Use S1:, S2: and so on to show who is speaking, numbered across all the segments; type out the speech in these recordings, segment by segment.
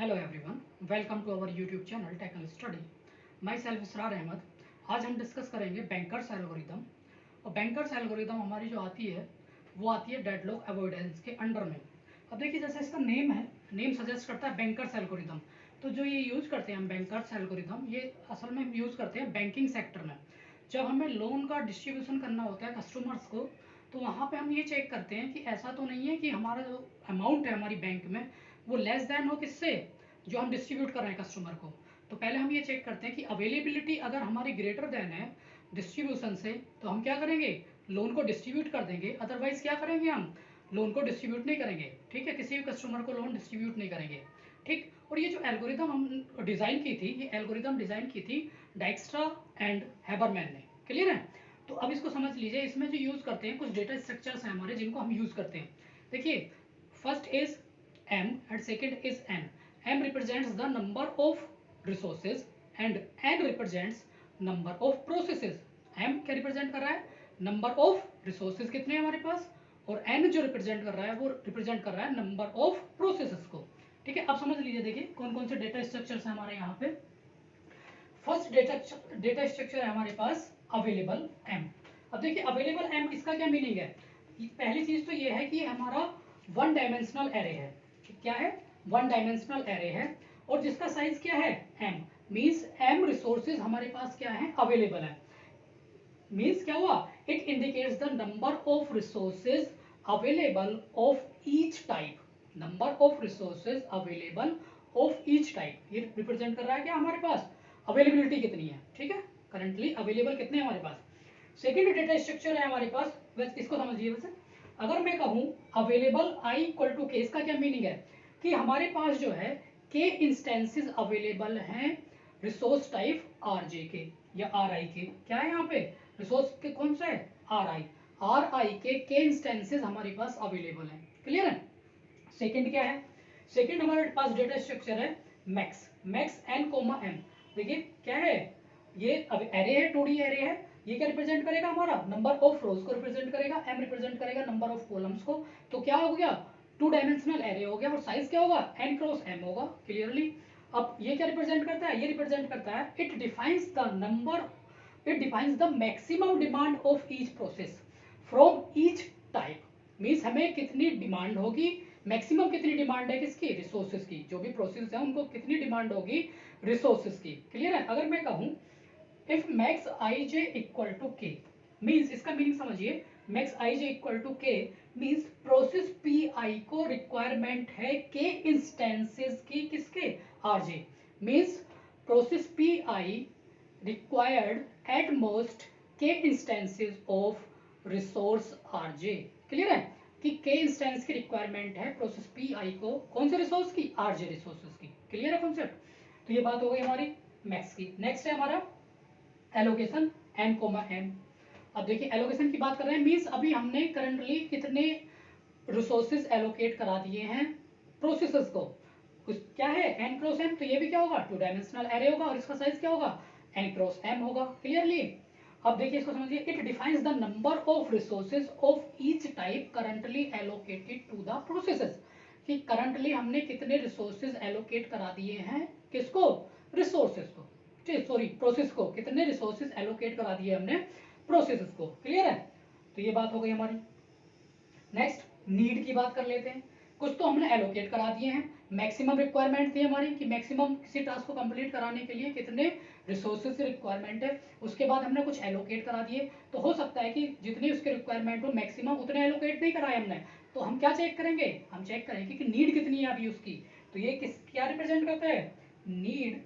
S1: Hello everyone, welcome to our YouTube channel technical study. Myself Israr Ahmad. आज हम discuss करेंगे bankers algorithm. और bankers algorithm हमारी जो आती है वो आती है डेडलॉक अवॉइडेंस के अंडर में। अब देखिए, जैसे इसका नेम है, नेम सजेस्ट करता है बैंकर्स एल्गोरिदम। तो जो ये यूज़ करते हैं हम बैंकर्स एल्गोरिदम, ये असल में हम यूज़ करते हैं बैंकिंग सेक्टर में। जब हमें लोन का डिस्ट्रीब्यूशन करना होता है कस्टमर्स को, तो वहाँ पे हम ये चेक करते हैं कि ऐसा तो नहीं है कि हमारा जो अमाउंट है हमारी बैंक में वो लेस देन हो किससे, जो हम डिस्ट्रीब्यूट कर रहे हैं कस्टमर को। तो पहले हम ये चेक करते हैं कि अवेलेबिलिटी अगर हमारी ग्रेटर देन है डिस्ट्रीब्यूशन से, तो हम क्या करेंगे, लोन को डिस्ट्रीब्यूट कर देंगे। अदरवाइज क्या करेंगे, हम लोन को डिस्ट्रीब्यूट नहीं करेंगे। ठीक है, किसी भी कस्टमर को लोन डिस्ट्रीब्यूट नहीं करेंगे। ठीक, और ये जो एल्गोरिदम हम डिज़ाइन की थी, ये एल्गोरिदम डिज़ाइन की थी डाइक्स्ट्रा एंड हैबरमैन ने। क्लियर है? तो अब इसको समझ लीजिए, इसमें जो यूज़ करते हैं कुछ डेटा स्ट्रक्चर्स हैं हमारे जिनको हम यूज़ करते हैं। देखिए, first is M and second is N. M represents the number of resources and N represents number of processes. M क्या रिप्रेजेंट कर रहा है, नंबर ऑफ रिसोर्सेज कितने हैं हमारे पास, और N जो रिप्रेजेंट कर रहा है वो रिप्रेजेंट कर रहा है नंबर ऑफ प्रोसेसेस को। ठीक है, अब समझ लीजिए, देखिए कौन कौन से डेटा स्ट्रक्चर्स हैं हमारे यहाँ पे। फर्स्ट डेटा स्ट्रक्चर है हमारे पास अवेलेबल एम। अब देखिए अवेलेबल एम, इसका क्या मीनिंग है। पहली चीज तो ये है कि हमारा वन डायमेंशनल एरे है। क्या है, वन डायमेंशनल एरे है, और जिसका साइज क्या है, एम। मींस एम रिसोर्सेज हमारे पास क्या है, अवेलेबल है। मींस क्या हुआ, it indicates the number of resources available of each type. Number of resources available of each type, ये रिप्रेजेंट कर रहा है क्या हमारे पास, अवेलेबिलिटी कितनी है। ठीक है, करंटली अवेलेबल कितने हैं हमारे पास। सेकेंड डेटा स्ट्रक्चर है हमारे पास, बस इसको समझिए। वैसे अगर मैं कहूं available I equal to k, इसका क्या मीनिंग है कि हमारे पास जो है के इंस्टेंसेस अवेलेबल हैं रिसोर्स टाइप आर जे के या आर आई के। क्या है यहाँ पे, रिसोर्स के कौन सा है, आर आई के इंस्टेंसेस हमारे पास अवेलेबल हैं। क्लियर है। सेकंड क्या है, सेकंड हमारे पास डेटा स्ट्रक्चर है max. Max N comma M. देखिए क्या है, ये अब एरे है, 2D एरे है। ये क्या रिप्रेजेंट करेगा, हमारा नंबर ऑफ रोज को रिप्रेजेंट करेगा, एम रिप्रेजेंट करेगा नंबर ऑफ कॉलम्स को। तो क्या हो गया, टू डायमेंशनल एरे हो गया, और साइज क्या होगा, एन क्रॉस एम होगा। क्लियरली। अब ये क्या रिप्रेजेंट करता है, ये रिप्रेजेंट करता है it defines the number, it defines the maximum demand of each process from each type. Means हमें कितनी डिमांड होगी, मैक्सिमम कितनी डिमांड है किसकी, रिसोर्सेज की। जो भी प्रोसेस है उनको कितनी डिमांड होगी, रिसोर्सेज की। क्लियर है। अगर मैं कहूं if max I J equal to के, मीन्स इसका मीनिंग समझिए, max I J equal to के मीन्स प्रोसेस पी आई को रिक्वायरमेंट है के इंस्टेंसेस की, किसके, R J. Means process P I required at most k instances of resource rj। Clear है कि k इंस्टेंस की रिक्वायरमेंट है प्रोसेस पी आई को, कौन से रिसोर्स की, आरजे रिसोर्सेज की। क्लियर है कॉन्सेप्ट। तो ये बात हो गई हमारी मैक्स की। नेक्स्ट है हमारा एलोकेशन एन कोमा एम। अब देखिए एलोकेशन की बात कर रहे हैं, मीन्स अभी हमने करंटली कितने रिसोर्सेज एलोकेट करा दिए हैं प्रोसेसेस को। क्या है, एन क्रॉस एम। तो ये भी क्या होगा, टू डायमेंशनल एरे होगा, और इसका साइज क्या होगा, एन क्रॉस एम होगा। क्लियरली। अब देखिए इसको समझिए, it defines the number of resources of each type currently allocated to the processes. कि करंटली हमने कितने रिसोर्सेज एलोकेट करा दिए हैं, किसको, रिसोर्सेज को, सॉरी प्रोसेस को, कितने रिसोर्सेज एलोकेट करा दिए हमने प्रोसेसेस को। क्लियर है। तो ये बात हो गई हमारी। नेक्स्ट नीड की बात कर लेते हैं। कुछ तो हमने एलोकेट करा दिए हैं, मैक्सिमम रिक्वायरमेंट थी हमारी कि मैक्सिमम किसी टास्क को कंप्लीट कराने के लिए कितने रिसोर्सेज की रिक्वायरमेंट है। उसके बाद हमने कुछ एलोकेट करा दिए, तो हो सकता है कि जितनी उसकी रिक्वायरमेंट हो मैक्सिमम उतने एलोकेट नहीं कराए हमने। तो हम क्या चेक करेंगे, हम चेक करेंगे कि नीड कितनी है अभी उसकी। तो ये किस क्या रिप्रेजेंट करता है, नीड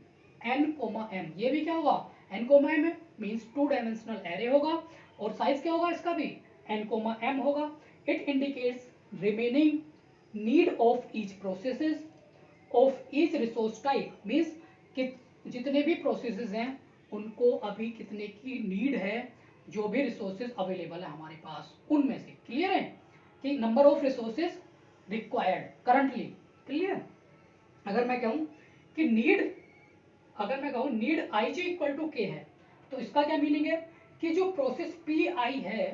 S1: एन कोमा एम। ये भी क्या होगा, एन कोमा एम है, मीन्स टू डायमेंशनल एरे होगा, और साइज क्या होगा इसका भी, एन कोमा एम होगा। It indicates remaining need of each processes of each resource type, means कि जितने भी प्रोसेसेस हैं उनको अभी कितने की नीड है, जो भी रिसोर्सेज अवेलेबल है हमारे पास उनमें से। क्लियर है कि number of resources required currently. Clear. अगर मैं कहूं कि नीड, अगर मैं कहूं need i j equal to k है, तो इसका क्या मीनिंग है कि जो प्रोसेस पी आई है,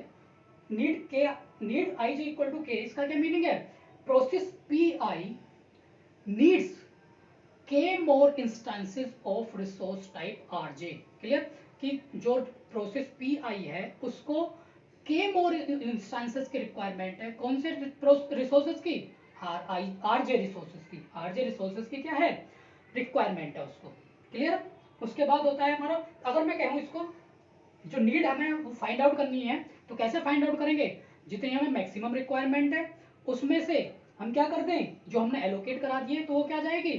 S1: need k, need i J equal to k, इसका क्या मीनिंग है, process P I needs K more instances of resource type R J. Clear कि जो प्रोसेस पी आई है उसको के मोर इंस्टेंसेस की रिक्वायरमेंट है। कौन से रिसोर्सेज की? आरजे रिसोर्सेज की। आरजे रिसोर्सेज की क्या है? रिक्वायरमेंट है उसको। क्लियर। उसके बाद होता है हमारा, अगर मैं कहूँ इसको जो नीड हमें वो फाइंड आउट करनी है तो कैसे फाइंड आउट करेंगे? जितनी हमें मैक्सिमम रिक्वायरमेंट है उसमें से हम क्या कर दें, जो हमने एलोकेट करा दिए तो वो क्या जाएगी?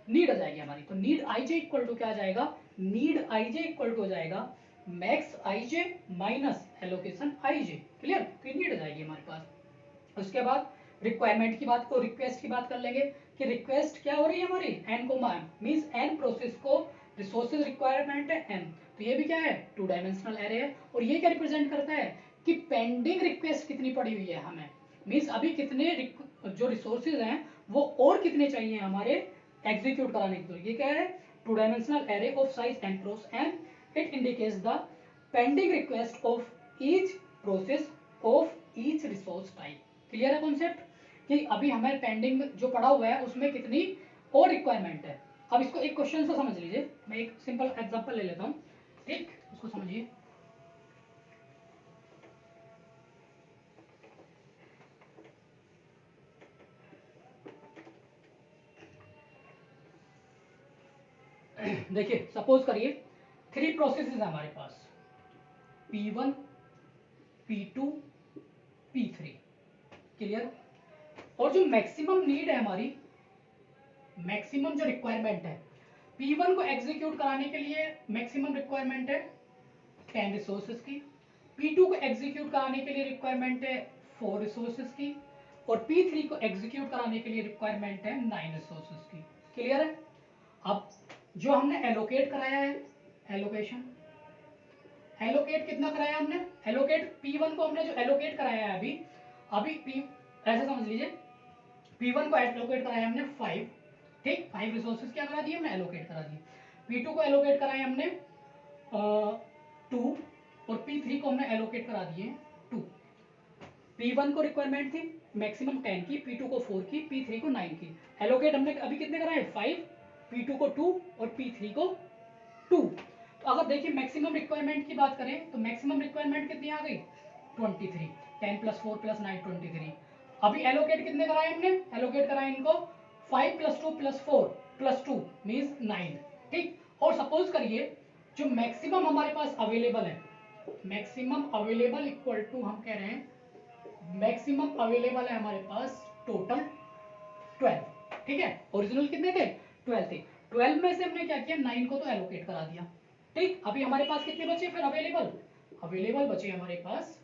S1: नीड आ जाएगी हमारी। तो need i J equal to क्या आ जाएगा? Need i J equal to हो जाएगा max I j minus allocation i j. Clear. तो ये नीड आ जाएगी हमारे पास। उसके बाद रिक्वायरमेंट की बात को रिक्वेस्ट की बात कर लेंगे कि रिक्वेस्ट क्या हो रही है हमारी? एन को मीन्स एन प्रोसेस को रिसोर्सेज रिक्वायरमेंट है एन। तो ये भी क्या है? 2 डायमेंशनल एरे है। और ये क्या रिप्रेजेंट करता है कि पेंडिंग रिक्वेस्ट कितनी पड़ी हुई है हमें, मीन्स अभी कितने जो रिसोर्सेज हैं वो और कितने चाहिए हमारे एग्जीक्यूट कराने के लिए। ये क्या है? 2 dimensional array of size n cross n. It indicates the pending request of each process of each resource type. Clear है कॉन्सेप्ट कि अभी हमारे पेंडिंग जो पड़ा हुआ है उसमें कितनी और रिक्वायरमेंट है। अब इसको एक क्वेश्चन से समझ लीजिए। मैं एक सिंपल एग्जांपल ले लेता हूं, ठीक, इसको समझिए। देखिए सपोज करिए 3 प्रोसेसेस है हमारे पास, P1 P2 P3। क्लियर। और जो मैक्सिमम नीड है हमारी, मैक्सिमम जो रिक्वायरमेंट है P1 को एग्जीक्यूट कराने के लिए मैक्सिमम रिक्वायरमेंट है 10 रिसोर्सेज की। P2 को एग्जीक्यूट कराने के लिए रिक्वायरमेंट है 4 रिसोर्सेज की। और P3 को एग्जीक्यूट कराने के लिए रिक्वायरमेंट है 9 रिसोर्सेज की। क्लियर है। अब जो हमने एलोकेट कराया है, एलोकेशन, एलोकेट कितना कराया हमने? एलोकेट P1 को हमने जो एलोकेट कराया है अभी अभी P, ऐसे समझ लीजिए P1 को एलोकेट कराया हमने 5, ठीक, 5 रिसोर्सेज क्या करा दिए हमने? एलोकेट करा दिए। P2 को एलोकेट कराया हमने 2 और P3 को हमने एलोकेट करा दिए 2। P1 को रिक्वायरमेंट थी मैक्सिमम 10 की, P2 को 4 की, P3 को 9 की। एलोकेट हमने अभी कितने कराए? 5, P2 को 2 और P3 को 2। तो अगर देखिए मैक्सिमम रिक्वायरमेंट की बात करें तो मैक्सिमम रिक्वायरमेंट कितनी आ गई? 23। 10 + 4 + 9 23। अभी एलोकेट कितने कराए हमने? एलोकेट कराए इनको 5 + 2 + 4 + 2 मींस 9। ठीक। और सपोज करिए जो मैक्सिमम हमारे पास अवेलेबल है, मैक्सिमम अवेलेबल इक्वल टू हम कह रहे हैं मैक्सिमम अवेलेबल है हमारे पास टोटल 12। ठीक है। ओरिजिनल कितने थे? 12 थे। 12 में से हमने क्या किया? 9 को तो एलोकेट करा दिया। ठीक। अभी हमारे पास कितने बचे फिर अवेलेबल? अवेलेबल बचे हमारे पास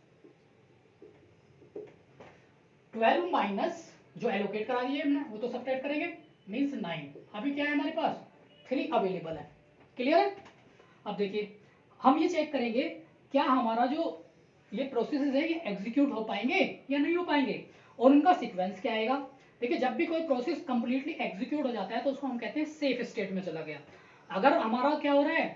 S1: 12 माइनस जो एलोकेट करा दिए हमने वो तो सब्ट्रैक्ट करेंगे, मींस 9। अभी क्या है हमारे पास? 3 अवेलेबल है। क्लियर है। अब देखिए हम ये चेक करेंगे क्या हमारा जो ये प्रोसेसेस है ये एग्जीक्यूट हो पाएंगे या नहीं हो पाएंगे और उनका सीक्वेंस क्या आएगा। देखिए जब भी कोई प्रोसेस कंप्लीटली एग्जीक्यूट हो जाता है तो उसको हम कहते हैं सेफ स्टेट में चला गया। अगर हमारा क्या हो रहा है,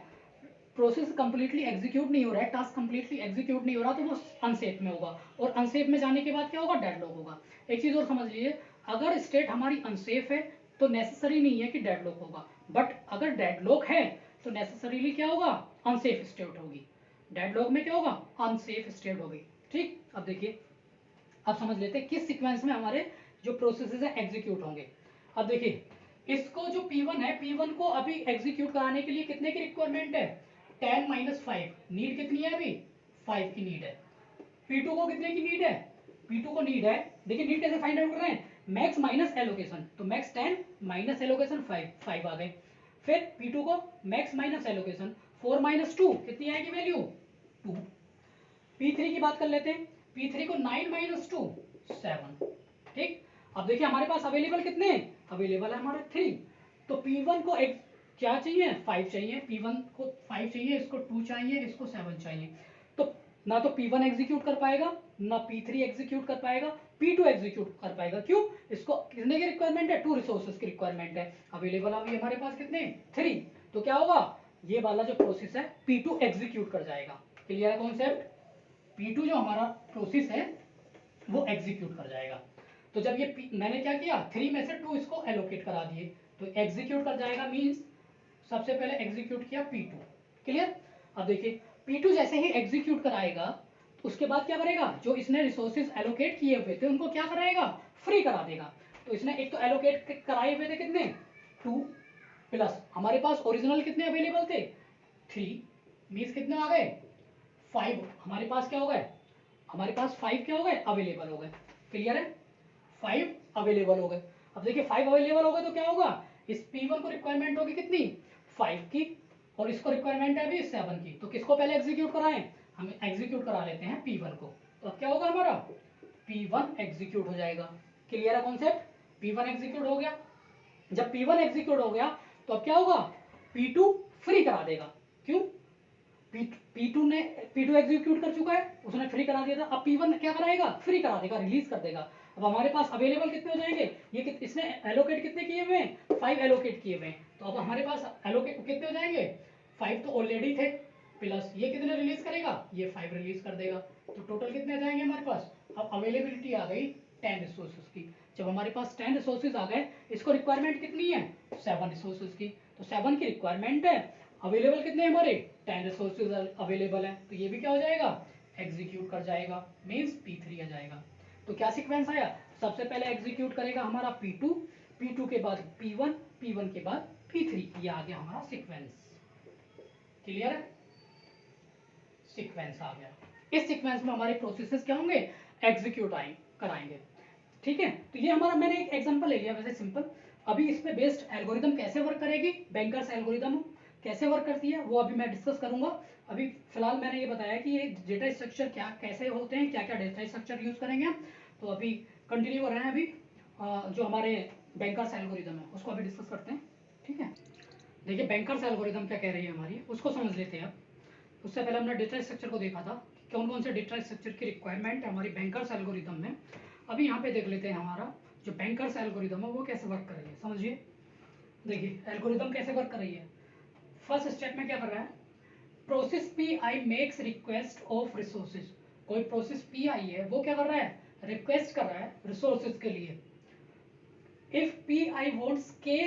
S1: प्रोसेस कंप्लीटली एग्जीक्यूट नहीं हो रहा है, टास्क कंप्लीटली एग्जीक्यूट नहीं हो रहा, तो वो अनसेफ में होगा। और अनसेफ में जाने के बाद क्या होगा? डेडलॉक होगा। एक चीज और समझ लीजिए, अगर स्टेट हमारी अनसेफ है तो नेसेसरी नहीं है कि डेडलॉक होगा, बट अगर डेडलॉक है तो नेसेसरीली क्या होगा? अनसेफ स्टेट होगी। डेडलॉक में क्या होगा? अनसेफ स्टेट होगी। ठीक। अब देखिए अब समझ लेते हैं किस सीक्वेंस में हमारे जो प्रोसेसेस है एग्जीक्यूट होंगे। अब देखिए इसको जो P1 है, P1 को अभी एग्जीक्यूट कराने के लिए कितने की रिक्वायरमेंट है? 10 - 5। नीड कितनी है अभी? 5 की नीड है। P2 को कितने की नीड है? P2 को नीड है, देखिए नीड कैसे फाइंड आउट कर रहे हैं? मैक्स माइनस एलोकेशन, तो मैक्स 10 माइनस एलोकेशन 5 आ गए। फिर P2 को मैक्स माइनस एलोकेशन 4 - 2 कितनी आएगी वैल्यू? 2। P3 की बात कर लेते हैं, P3 को 9 - 2 7। ठीक। अब देखिए हमारे पास अवेलेबल कितने? अवेलेबल है हमारे 3। तो P1 को एक क्या चाहिए? 5 चाहिए। P1 को 5 चाहिए, इसको 2 चाहिए, इसको 7 चाहिए। तो ना तो P1 एग्जीक्यूट कर पाएगा, ना P3 एग्जीक्यूट कर पाएगा, P2 एग्जीक्यूट कर पाएगा। क्यों? इसको कितने की रिक्वायरमेंट है? 2 रिसोर्सेज की रिक्वायरमेंट है। अवेलेबल अभी हमारे पास कितने? 3। तो क्या होगा? ये वाला जो प्रोसेस है P2 एग्जीक्यूट कर जाएगा। क्लियर है कॉन्सेप्ट। P2 जो हमारा प्रोसेस है वो एग्जीक्यूट कर जाएगा। तो जब ये मैंने क्या किया? 3 में से 2 इसको एलोकेट करा दिए, तो एग्जीक्यूट कर जाएगा मीन्स सबसे पहले एग्जीक्यूट किया P2। क्लियर। अब देखिए P2 जैसे ही एग्जीक्यूट कराएगा तो उसके बाद क्या करेगा, जो इसने रिसोर्सेज एलोकेट किए हुए थे उनको क्या कराएगा, फ्री करा देगा। तो इसने एक तो एलोकेट कराए हुए थे कितने, 2 प्लस हमारे पास ओरिजिनल कितने अवेलेबल थे, 3 मीन्स कितने आ गए, 5 हमारे पास क्या हो गए, हमारे पास 5 क्या हो गए, अवेलेबल हो गए। क्लियर है, 5 अवेलेबल हो गए। अब देखिए 5 अवेलेबल हो गए तो क्या होगा, इस P1 को रिक्वायरमेंट होगी कितनी, 5 की, और इसको रिक्वायरमेंट है अभी 7 की। तो किसको पहले एग्जीक्यूट कराएं, हम एग्जीक्यूट करा लेते हैं P1 को। तो अब क्या होगा हमारा, P1 एग्जीक्यूट हो जाएगा। क्लियर है कॉन्सेप्ट, P1 एग्जीक्यूट हो गया। जब P1 एग्जीक्यूट हो गया तो अब क्या होगा, P2 फ्री करा देगा। क्यों, P2 एग्जीक्यूट कर चुका है, उसने फ्री करा दिया था। अब P1 क्या कराएगा, फ्री करा देगा, रिलीज कर देगा। अब हमारे पास अवेलेबल कितने हो जाएंगे, ये इसने एलोकेट कितने किए हुए हैं, 5 एलोकेट किए हुए हैं। तो अब हमारे पास एलोकेट कितने हो जाएंगे, 5 तो ऑलरेडी थे, प्लस ये कितने रिलीज करेगा, ये 5 रिलीज कर देगा। तो टोटल कितने आ जाएंगे हमारे पास, अब अवेलेबिलिटी आ गई 10 रिसोर्सेज की। जब हमारे पास 10 रिसोर्सेज आ गए, इसको रिक्वायरमेंट कितनी है, 7 रिसोर्सेज की। तो 7 की रिक्वायरमेंट है, अवेलेबल कितने हमारे, 10 रिसोर्सेज अवेलेबल है। तो ये भी क्या हो जाएगा, एग्जीक्यूट कर जाएगा, मींस P3 आ जाएगा। तो क्या सीक्वेंस आया, सबसे पहले एग्जीक्यूट करेगा हमारा P2, P2 के बाद P1, P1 के बाद P3। ये आ गया हमारा सीक्वेंस। क्लियर है, सीक्वेंस आ गया। इस सीक्वेंस में हमारे प्रोसेसेस क्या होंगे, एग्जीक्यूट कराएंगे। ठीक है, तो ये हमारा, मैंने एक एग्जांपल ले लिया वैसे सिंपल। अभी इस पे बेस्ड एल्गोरिदम कैसे वर्क करेगी, बैंकर्स एल्गोरिदम कैसे वर्क करती है वो अभी मैं डिस्कस करूंगा। अभी फिलहाल मैंने ये बताया कि ये डेटा स्ट्रक्चर क्या कैसे होते हैं, क्या क्या डेटा स्ट्रक्चर यूज करेंगे हम। तो अभी कंटिन्यू कर रहे हैं। अभी जो हमारे बैंकर्स एल्गोरिदम है उसको अभी डिस्कस करते हैं। ठीक है, देखिए बैंकर्स एल्गोरिदम क्या कह रही है हमारी, उसको समझ लेते हैं। अब उससे पहले हमने डेटा स्ट्रक्चर को देखा था, कौन कौन से डेटा स्ट्रक्चर की रिक्वायरमेंट है हमारी बैंकर्स एल्गोरिदम में। अभी यहाँ पे देख लेते हैं हमारा जो बैंकर्स एल्गोरिदम है वो कैसे वर्क कर रही है, समझिए। देखिए एल्गोरिदम कैसे वर्क कर रही है, फर्स्ट स्टेप में क्या कर रहा है, process P I makes request of resources. कोई प्रोसेस पी आई है वो क्या कर रहा है, रिक्वेस्ट कर रहा है रिसोर्सेज के लिए। इफ पी आई वॉन्ट्स के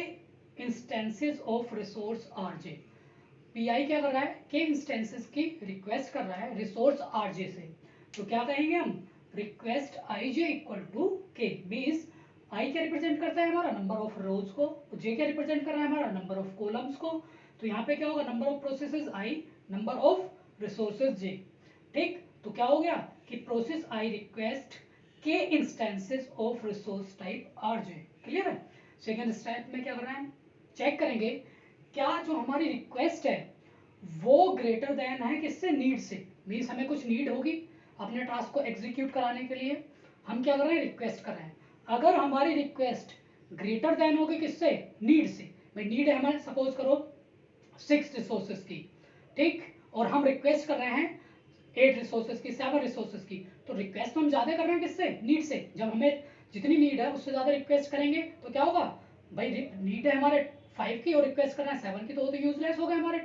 S1: instances of resource R J, P I क्या कर रहा है, के इंस्टेंसेस की रिक्वेस्ट कर रहा है रिसोर्स आर जे से। तो क्या कहेंगे हम, request i J equal to के, मीन्स आई क्या रिप्रेजेंट करता है हमारा नंबर ऑफ रोज को, जे क्या रिप्रेजेंट कर रहा है हमारा नंबर ऑफ कॉलम्स को। तो यहाँ पे क्या होगा, number of processes I, number of resources J. ठीक, तो क्या हो गया कि process I request K instances of resource type R J. Clear है। सेकेंड स्टेप में क्या कर रहे हैं, चेक करेंगे क्या जो हमारी रिक्वेस्ट है वो ग्रेटर देन है किससे, नीड से। मीन्स हमें कुछ नीड होगी अपने टास्क को एग्जीक्यूट कराने के लिए, हम क्या कर रहे हैं, रिक्वेस्ट कर रहे हैं। अगर हमारी रिक्वेस्ट ग्रेटर देन होगी किससे, नीड से। भाई नीड है हमारे, सपोज करो 6 रिसोर्सेज की, ठीक, और हम रिक्वेस्ट कर रहे हैं 8 रिसोर्सेज की, 7 रिसोर्सेज की। तो रिक्वेस्ट तो हम ज्यादा कर रहे हैं किससे, नीड से। जब हमें जितनी नीड है उससे ज्यादा रिक्वेस्ट करेंगे तो क्या होगा, भाई नीड है हमारे 5 की और रिक्वेस्ट कर रहे हैं 7 की, तो वो तो यूजलेस हो गए हमारे।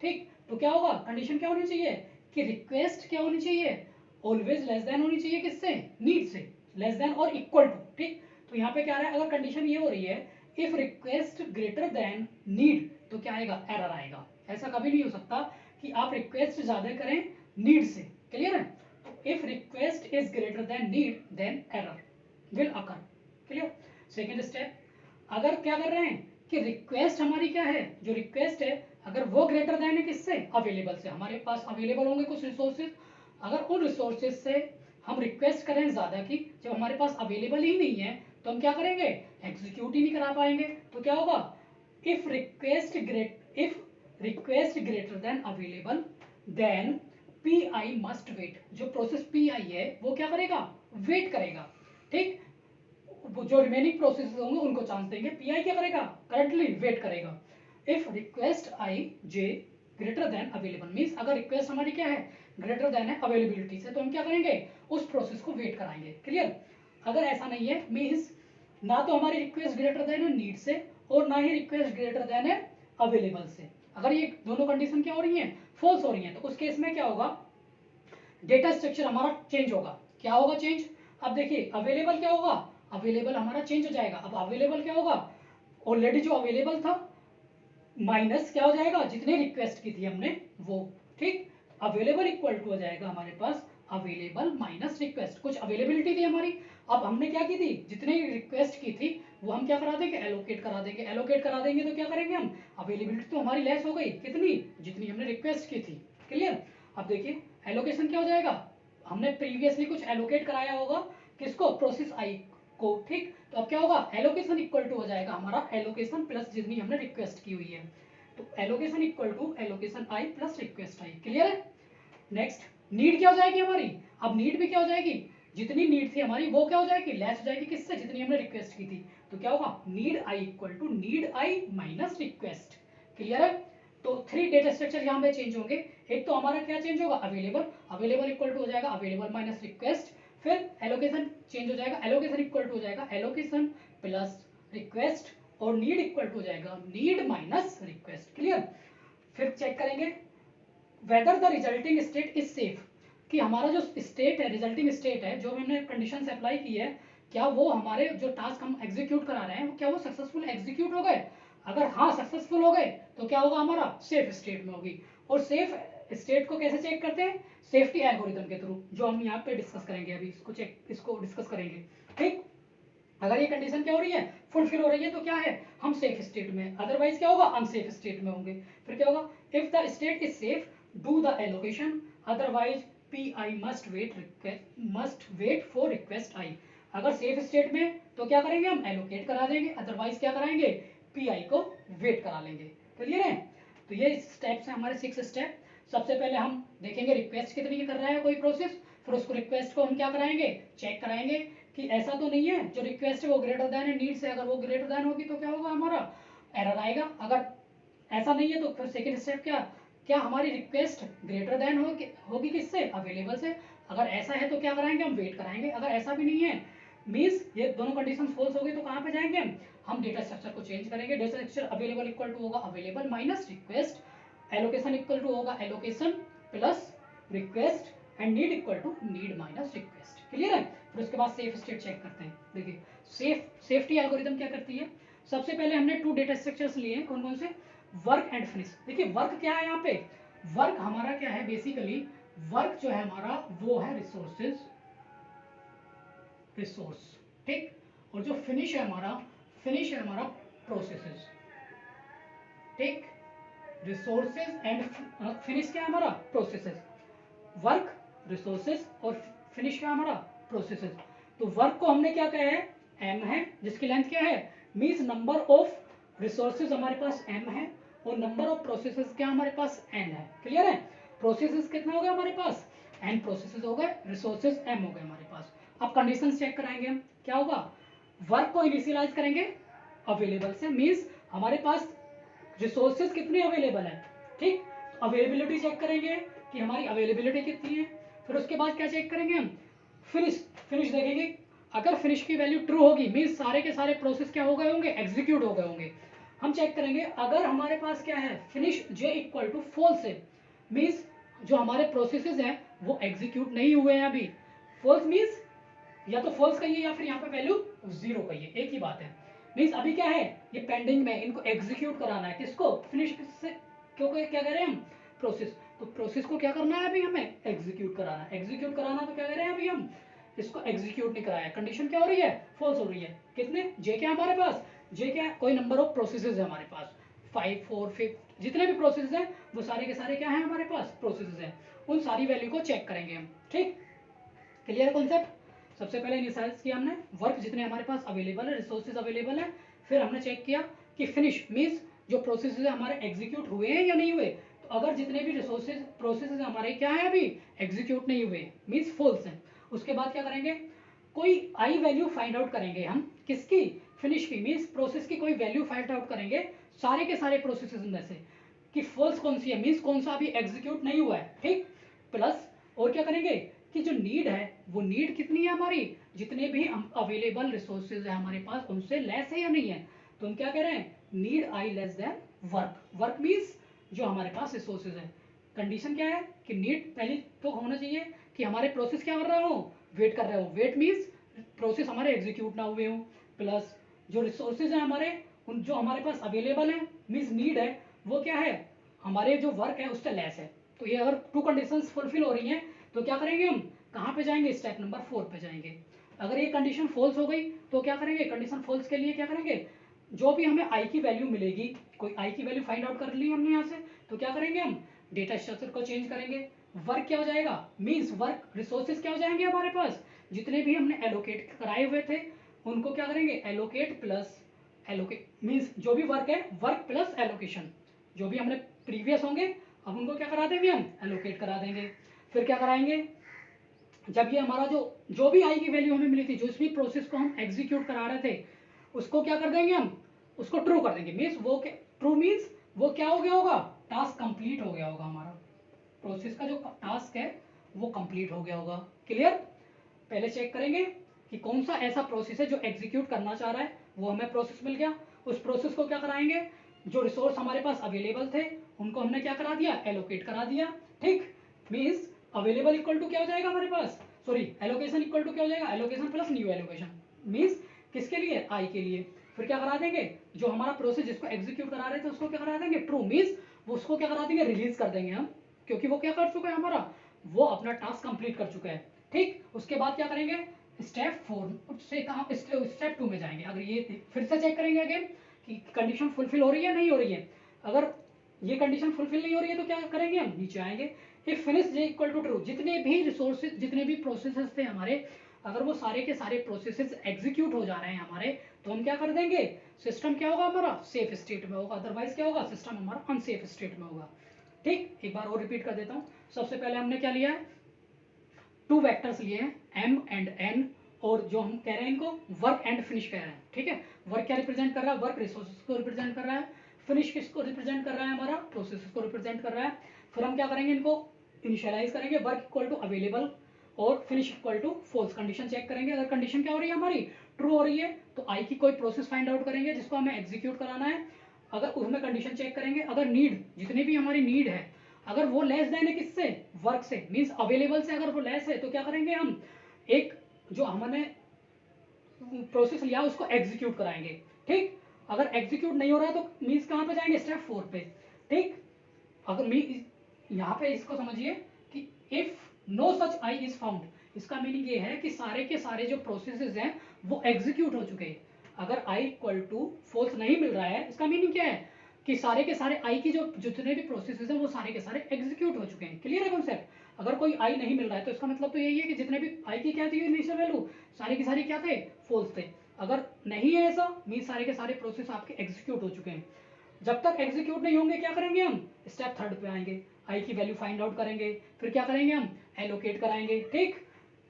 S1: ठीक, तो क्या होगा, कंडीशन क्या होनी चाहिए कि रिक्वेस्ट क्या होनी चाहिए, ऑलवेज लेस देन होनी चाहिए किससे, नीड से, लेस देन और इक्वल टू। ठीक, तो यहाँ पे क्या रहा है, अगर कंडीशन ये हो रही है if request greater than need, तो क्या आएगा, एरर आएगा। ऐसा कभी नहीं हो सकता कि आप रिक्वेस्ट ज्यादा करें नीड से। क्लियर है, तो if request is greater than need then error will occur. Clear. Second step, अगर क्या कर रहे हैं कि रिक्वेस्ट हमारी क्या है, जो रिक्वेस्ट है अगर वो ग्रेटर देन है किससे, अवेलेबल से। हमारे पास अवेलेबल होंगे कुछ रिसोर्सेज, अगर उन रिसोर्सेज से हम रिक्वेस्ट करें ज्यादा की, जब हमारे पास अवेलेबल ही नहीं है तो हम क्या करेंगे, एग्जीक्यूट ही नहीं करा पाएंगे। तो क्या होगा, if request greater than available then p I must wait. जो प्रोसेस पी आई है वो क्या करेगा, वेट करेगा। ठीक, जो रिमेनिंग प्रोसेस होंगे उनको चांस देंगे, पी आई क्या करेगा, करंटली वेट करेगा। If request i J greater than available, means अगर रिक्वेस्ट हमारी क्या है, ग्रेटर देन है अवेलेबिलिटी से, तो हम क्या करेंगे, उस प्रोसेस को वेट कराएंगे। क्लियर। अगर ऐसा नहीं है, मीन्स ना तो हमारी रिक्वेस्ट ग्रेटर देन है नीड से और ना ही रिक्वेस्ट ग्रेटर देन है अवेलेबल से, अगर ये दोनों कंडीशन क्या हो रही है, फॉल्स हो रही है, तो उस केस में क्या होगा, डेटा स्ट्रक्चर हमारा चेंज होगा। क्या होगा चेंज, अब देखिए अवेलेबल क्या होगा, अवेलेबल हमारा चेंज हो जाएगा। अब अवेलेबल क्या होगा, ऑलरेडी जो अवेलेबल था माइनस क्या हो जाएगा, जितने रिक्वेस्ट की थी हमने वो, ठीक। अवेलेबल इक्वल टू हो जाएगा हमारे पास अवेलेबल माइनस रिक्वेस्ट, कुछ अवेलेबिलिटी थी हमारी, अब हमने क्या की थी, जितने रिक्वेस्ट की थी वो हम क्या करा देंगे, एलोकेट करा देंगे। एलोकेट करा देंगे तो क्या करेंगे हम, अवेलेबिलिटी तो हमारी लेस हो गई, कितनी, जितनी हमने रिक्वेस्ट की थी। क्लियर। अब देखिए एलोकेशन क्या हो जाएगा, हमने प्रीवियसली कुछ एलोकेट कराया होगा, किसको, प्रोसेस आई को, ठीक। तो अब क्या होगा, एलोकेशन इक्वल टू हो जाएगा हमारा एलोकेशन प्लस जितनी हमने रिक्वेस्ट की हुई है, तो allocation equal to allocation i plus request i. Clear है। नेक्स्ट नीड क्या हो जाएगी हमारी, अब नीड भी क्या हो जाएगी, जितनी नीड थी हमारी वो क्या हो जाएगी, लेस हो जाएगी, किससे, जितनी हमने रिक्वेस्ट की थी। तो क्या होगा, need i equal to need i minus request. Clear है। तो 3 डेटा स्ट्रक्चर यहाँ पे चेंज होंगे। एक तो हमारा क्या चेंज होगा, अवेलेबल, अवेलेबल इक्वल टू हो जाएगा अवेलेबल माइनस रिक्वेस्ट। फिर एलोकेशन चेंज हो जाएगा, एलोकेशन इक्वल टू हो जाएगा एलोकेशन प्लस रिक्वेस्ट, और नीड इक्वल टू हो जाएगा नीड माइनस रिक्वेस्ट। क्लियर। फिर चेक करेंगे whether the resulting state is safe, कि हमारा जो स्टेट है, रिजल्टिंग स्टेट है, जो हमने कंडीशन अप्लाई की है, क्या वो हमारे जो टास्क हम एग्जीक्यूट करा रहे हैं वो क्या वो सक्सेसफुल एग्जीक्यूट हो गए। अगर हाँ सक्सेसफुल हो गए तो क्या होगा, हमारा सेफ स्टेट में होगी। और सेफ स्टेट को कैसे चेक करते हैं, सेफ्टी एल्गोरिथम के थ्रू, जो हम यहाँ पे डिस्कस करेंगे अभी, इसको डिस्कस करेंगे, ठीक। अगर ये कंडीशन क्या हो रही है, फुलफिल हो रही है, तो क्या है, हम सेफ स्टेट में, अदरवाइज क्या होगा, अनसेफ स्टेट में होंगे। फिर क्या होगा, if the state is safe do the allocation, otherwise P I must wait for request I. अगर सेफ स्टेट में तो क्या करेंगे, हम एलोकेट करा देंगे, अदरवाइज क्या कराएंगे, पी आई को वेट करा लेंगे। क्लियर है। तो ये स्टेप्स है हमारे 6 स्टेप। सबसे पहले हम देखेंगे रिक्वेस्ट कितनी कर रहा है कोई प्रोसेस, फिर उसको रिक्वेस्ट को हम क्या कराएंगे, चेक कराएंगे कि ऐसा तो नहीं है जो रिक्वेस्ट है वो ग्रेटर देन है नीड से, अगर वो ग्रेटर देन होगी तो क्या होगा, हमारा एरर आएगा। अगर ऐसा नहीं है तो फिर सेकंड स्टेप क्या, क्या हमारी रिक्वेस्ट ग्रेटर देन होगी किससे, अवेलेबल से। अगर ऐसा है तो क्या कराएंगे, हम वेट कराएंगे। अगर ऐसा भी नहीं है, मीन्स ये दोनों कंडीशन फॉल्स हो गई, तो कहाँ पे जाएंगे हम डेटा स्ट्रक्चर को चेंज करेंगे। Data structure available equal to होगा available minus request, allocation equal to होगा allocation plus request, and need equal to need minus request. Clear है। फिर उसके बाद सेफ स्टेट चेक करते हैं। देखिए सेफ्टी एल्गोरिथम क्या करती है, सबसे पहले हमने 2 डेटा स्ट्रक्चर्स लिए हैं, कौन कौन से, वर्क एंड फिनिश। देखिए वर्क क्या है, यहाँ पे वर्क हमारा क्या है, बेसिकली वर्क जो है हमारा वो है रिसोर्सेज, रिसोर्स, ठीक। और जो फिनिश है हमारा, फिनिश है हमारा प्रोसेसेस, ठीक। रिसोर्सेज एंड फिनिश क्या है हमारा, प्रोसेसेस। वर्क, रिसोर्सेज, और फिनिश क्या है हमारा, प्रोसेसेस। तो वर्क को हमने क्या कहा है, एम है, जिसकी लेंथ क्या है, मीन्स नंबर ऑफ रिसोर्सेज हमारे पास एम है, और नंबर ऑफ प्रोसेसेस क्या हमारे पास एन है। क्लियर है। प्रोसेसेस कितना हो गया हमारे पास, एन प्रोसेसेस हो गए, रिसोर्सेज एम हो गए हमारे पास। अब कंडीशन चेक कराएंगे हम, क्या होगा, वर्क को इनिशियलाइज करेंगे अवेलेबल से, मीन्स हमारे पास रिसोर्सेज कितने अवेलेबल है, ठीक। तो अवेलेबिलिटी चेक करेंगे कि हमारी अवेलेबिलिटी कितनी है। फिर उसके बाद क्या चेक करेंगे हम, फिनिश, फिनिश देखेंगे। अगर फिनिश की वैल्यू ट्रू होगी, मीन्स सारे के सारे प्रोसेस क्या हो गए होंगे, एग्जीक्यूट हो गए होंगे। हम चेक करेंगे अगर हमारे पास क्या है, finish j equal to false है, मीन्स जो हमारे प्रोसेसेस हैं वो एग्जीक्यूट नहीं हुए हैं अभी। फॉल्स मीन्स या तो फॉल्स कहिए या फिर यहाँ पे वैल्यू 0 कहिए, एक ही बात है। मीन्स अभी क्या है, ये पेंडिंग में, इनको एग्जीक्यूट कराना है, किसको, फिनिश से, क्योंकि क्या कह रहे हैं हम, प्रोसेस। तो प्रोसेस को क्या करना है अभी हमें, एग्जीक्यूट कराना है। एग्जीक्यूट कराना तो क्या कह रहे हैं अभी हम, इसको एग्जीक्यूट नहीं कराया, कंडीशन क्या हो रही है, फॉल्स हो रही है। कितने, जे क्या हमारे पास, जे क्या है, कोई नंबर ऑफ प्रोसेसेस है हमारे पास, 5 4 5 जितने भी प्रोसेस हैं वो सारे के सारे क्या है हमारे पास, प्रोसेसेस हैं। उन सारी वैल्यू को चेक करेंगे हम, ठीक। क्लियर है कॉन्सेप्ट। सबसे पहले इनिशियलाइज किया हमने वर्क जितने हमारे पास अवेलेबल है, रिसोर्सेज अवेलेबल है। फिर हमने चेक किया कि फिनिश मीन्स जो प्रोसेसेस हमारे एग्जीक्यूट हुए हैं या नहीं हुए। तो अगर जितने भी रिसोर्सेज प्रोसेसेस हमारे क्या है अभी एग्जीक्यूट नहीं हुए, मीन्स फॉल्स है। उसके बाद क्या करेंगे, कोई आई वैल्यू फाइंड आउट करेंगे हम, किसकी, फिनिश की, मीन्स प्रोसेस की कोई वैल्यू फाइंड आउट करेंगे सारे के सारे प्रोसेसेस में से, कि फॉल्स कौन सी है, मीन्स कौन सा अभी एग्जीक्यूट नहीं हुआ है, ठीक। प्लस और क्या करेंगे कि जो नीड है वो नीड कितनी है हमारी, जितने भी अवेलेबल रिसोर्सेज है हमारे पास उनसे लेस है या नहीं है। तो हम क्या कह रहे हैं, need I less than work. Work means जो हमारे पास रिसोर्सेज है। कंडीशन क्या है कि नीड पहले तो होना चाहिए कि हमारे प्रोसेस क्या कर रहा हो, वेट कर रहे हो। वेट मीन्स प्रोसेस हमारे एग्जीक्यूट ना हुए हो, प्लस जो रिसोर्सेज है हमारे उन जो हमारे पास अवेलेबल है मीन्स नीड है वो क्या है, हमारे जो वर्क है उससे लेस है। तो ये अगर टू कंडीशंस फुलफिल हो रही हैं तो क्या करेंगे हम, कहाँ पे जाएंगे, स्टेप नंबर 4 पे जाएंगे। अगर ये कंडीशन फॉल्स हो गई तो क्या करेंगे, कंडीशन फॉल्स के लिए क्या करेंगे, जो भी हमें आई की वैल्यू मिलेगी, कोई आई की वैल्यू फाइंड आउट कर ली हमने यहाँ से, तो क्या करेंगे हम, डेटा स्ट्रक्चर को चेंज करेंगे। वर्क क्या हो जाएगा, मीन्स वर्क रिसोर्सेज क्या हो जाएंगे हमारे पास, जितने भी हमने एलोकेट कराए हुए थे उनको क्या करेंगे, एलोकेट प्लस एलोकेट मीन्स जो भी वर्क है वर्क प्लस एलोकेशन, जो भी हमने प्रीवियस होंगे अब उनको क्या करा देंगे हम, एलोकेट करा देंगे। फिर क्या कराएंगे, जब ये हमारा जो भी आई की वैल्यू हमें मिली थी, जो इस प्रोसेस को हम एग्जीक्यूट करा रहे थे उसको क्या कर देंगे हम, उसको ट्रू कर देंगे। मीन्स वो ट्रू मीन्स वो क्या हो गया होगा, टास्क कंप्लीट हो गया होगा, हमारा प्रोसेस का जो टास्क है वो कंप्लीट हो गया होगा। क्लियर। पहले चेक करेंगे कि कौन सा ऐसा प्रोसेस है जो एग्जीक्यूट करना चाह रहा है, वो हमें प्रोसेस मिल गया। उस प्रोसेस को क्या कराएंगे, जो रिसोर्स हमारे पास अवेलेबल थे उनको हमने क्या करा दिया, एलोकेट करा दिया। ठीक, मीन्स अवेलेबल इक्वल टू क्या हो जाएगा हमारे पास, सॉरी एलोकेशन इक्वल टू क्या हो जाएगा, allocation plus new allocation. Means किसके लिए, आई के लिए। फिर क्या करा देंगे, जो हमारा प्रोसेस जिसको एग्जीक्यूट करा रहे थे उसको क्या करा देंगे, ट्रू। मीन्स वो उसको क्या करा देंगे, रिलीज कर देंगे हम, क्योंकि वो क्या कर चुका है हमारा, वो अपना टास्क कंप्लीट कर चुका है। ठीक, उसके बाद क्या करेंगे, स्टेप 4 से कहा स्टेप 2 में जाएंगे। अगर ये फिर से चेक करेंगे अगेन कि कंडीशन फुलफिल हो रही है नहीं हो रही है। अगर ये कंडीशन फुलफिल नहीं हो रही है तो क्या करेंगे, हम नीचे आएंगे। If finish j equal to true, जितने भी रिसोर्सेज जितने भी प्रोसेसेस थे हमारे, अगर वो सारे के सारे प्रोसेसेस एग्जीक्यूट हो जा रहे हैं हमारे, तो हम क्या कर देंगे, सिस्टम क्या होगा हमारा, सेफ स्टेट में होगा। अदरवाइज क्या होगा, सिस्टम हमारा अनसेफ स्टेट में होगा। ठीक, एक बार और रिपीट कर देता हूँ। सबसे पहले हमने क्या लिया है, टू वेक्टर्स लिए हैं m एंड n, और जो हम कह रहे हैं इनको वर्क एंड फिनिश कह रहे हैं। ठीक है, वर्क क्या रिप्रेजेंट कर रहा है, वर्क रिसोर्सेज को रिप्रेजेंट कर रहा है। फिनिश किसको रिप्रेजेंट कर रहा है, हमारा प्रोसेस को रिप्रेजेंट कर रहा है। फिर हम क्या करेंगे, इनको इनिशियलाइज करेंगे, वर्क इक्वल टू अवेलेबल और finish equal to false. Condition check करेंगे, अगर कंडीशन क्या हो रही है हमारी, ट्रू हो रही है, तो आई की कोई प्रोसेस फाइंड आउट करेंगे जिसको हमें एग्जीक्यूट कराना है। अगर उसमें कंडीशन चेक करेंगे, अगर नीड जितनी भी हमारी नीड है अगर वो लेस देन है किससे, वर्क से, मींस अवेलेबल से अगर वो लेस है तो क्या करेंगे हम, एक जो हमने प्रोसेस लिया उसको एग्जीक्यूट कराएंगे। ठीक, अगर एग्जीक्यूट नहीं हो रहा है तो मींस कहां पे जाएंगे, स्टेप 4 पे। ठीक, अगर यहाँ पे इसको समझिए कि if no such i is found, इसका मीनिंग ये है कि सारे के सारे जो प्रोसेसेस हैं वो एग्जीक्यूट हो चुके हैं। अगर आई इक्वल टू फॉल्स नहीं मिल रहा है, इसका मीनिंग क्या है कि सारे के सारे आई की जो जितने भी प्रोसेसेस हैं वो सारे के सारे एग्जीक्यूट हो चुके हैं। क्लियर है कॉन्सेप्ट। अगर कोई आई नहीं मिल रहा है तो इसका मतलब तो यही है कि जितने भी आई की क्या थी इनिशियल वैल्यू, सारी की सारी क्या थे, फॉल्स थे। अगर नहीं है ऐसा, मीन सारे के सारे प्रोसेस आपके एग्जीक्यूट हो चुके हैं। जब तक एग्जीक्यूट नहीं होंगे क्या करेंगे हम, स्टेप 3 पे आएंगे, आई की वैल्यू फाइंड आउट करेंगे। फिर क्या करेंगे हम, एलोकेट कराएंगे। ठीक,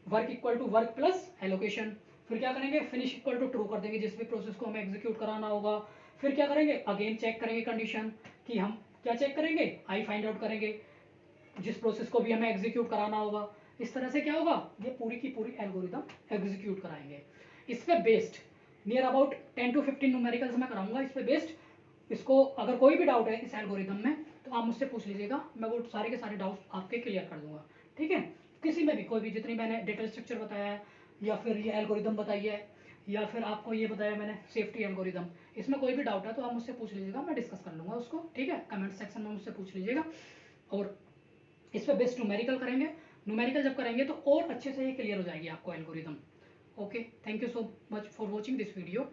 S1: work equal to work plus allocation. फिर क्या करेंगे, फिनिश इक्वल टू ट्रू कर देंगे जिस भी प्रोसेस को हमें एग्जीक्यूट कराना होगा। फिर क्या करेंगे, अगेन चेक करेंगे कंडीशन कि हम क्या चेक करेंगे, आई फाइंड आउट करेंगे जिस प्रोसेस को भी हमें एग्जीक्यूट कराना होगा। इस तरह से क्या होगा, ये पूरी की पूरी एल्गोरिथम एग्जीक्यूट कराएंगे। इस पे based near about 10 to 15 numericals मैं कराऊंगा इस पे बेस्ड। इसको अगर कोई भी डाउट है इस एल्गोरिथम में तो आप मुझसे पूछ लीजिएगा, मैं वो सारे के सारे डाउट्स आपके क्लियर कर दूंगा। ठीक है, किसी में भी कोई भी, जितनी मैंने डेटा स्ट्रक्चर बताया है या फिर ये एल्गोरिथम बताई है या फिर आपको ये बताया मैंने सेफ्टी एल्गोरिथम, इसमें कोई भी डाउट है तो आप मुझसे पूछ लीजिएगा, मैं डिस्कस कर लूंगा उसको। ठीक है, कमेंट सेक्शन में मुझसे पूछ लीजिएगा। और इस पर बेस्ट न्यूमेरिकल करेंगे। न्यूमेरिकल जब करेंगे तो और अच्छे से ये क्लियर हो जाएगी आपको algorithm. Okay, thank you so much for watching this video.